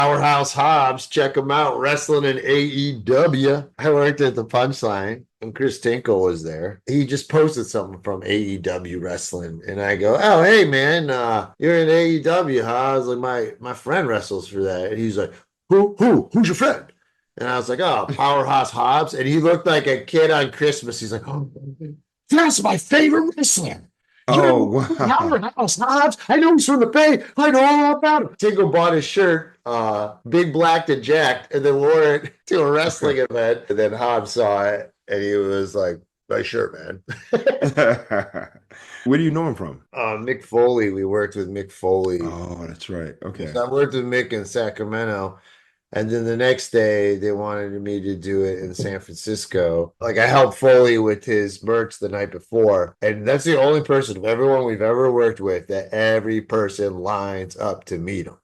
Powerhouse Hobbs, check him out, wrestling in AEW. I worked at the Punchline, and Chris Tinkle was there. He just posted something from AEW wrestling, and I go, "Oh, hey man, you're in AEW, huh?" I was like, "My friend wrestles for that," and he's like, Who's your friend?" And I was like, "Oh, Powerhouse Hobbs," and he looked like a kid on Christmas. He's like, "Oh, that's my favorite wrestler." You Oh, know, wow. Powerhouse Hobbs. I know he's from the Bay. I know all about him. Tingle bought his shirt, big black and jacked, and then wore it to a wrestling event. And then Hobbs saw it, and he was like, "Nice shirt, man." Where do you know him from? Mick Foley. We worked with Mick Foley. Oh, that's right. Okay. So I worked with Mick in Sacramento. And then the next day, they wanted me to do it in San Francisco. Like I helped Foley with his merch the night before. And that's the only person of everyone we've ever worked with that every person lines up to meet him.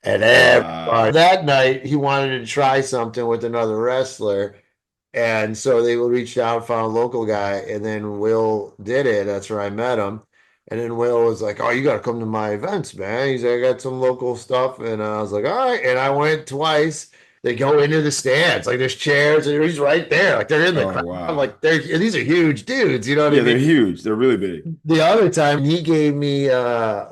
And everybody, Wow. that night, he wanted to try something with another wrestler. And so they reached out, found a local guy, and then Will did it. That's where I met him. And then Will was like, "Oh, you got to come to my events, man." He's like, "I got some local stuff." And I was like, "All right." And I went twice. They go into the stands, like there's chairs, and he's right there. Like they're in the Oh, crowd. wow. Like these are huge dudes, you know what I Yeah, mean? they're huge. They're really big. The other time he gave me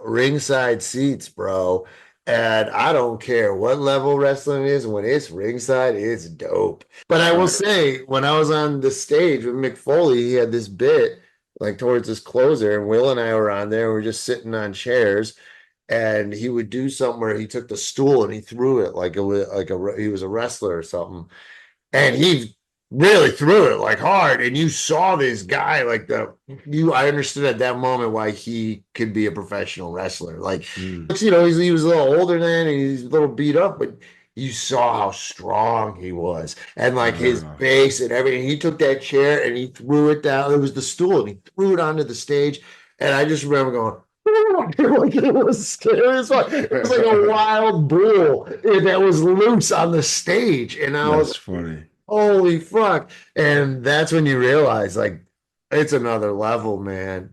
ringside seats, bro. And I don't care what level wrestling is, when it's ringside, it's dope. But I will Right. say, when I was on the stage with Mick Foley, he had this bit like towards his closer, and Will and I were on there. We are just sitting on chairs, and he would do something where he took the stool and he threw it like it was he was a wrestler or something, and he really threw it like hard. And you saw this guy like I understood at that moment why he could be a professional wrestler. Like, Mm. you know, he was a little older then, and he's a little beat up, but you saw how strong he was and like his Wow. base and everything. He took that chair and he threw it down. It was the stool, and he threw it onto the stage. And I just remember going, like it was scary as fuck. It was like a wild bull that was loose on the stage. And I was, That's funny. holy fuck. And that's when you realize, like, it's another level, man.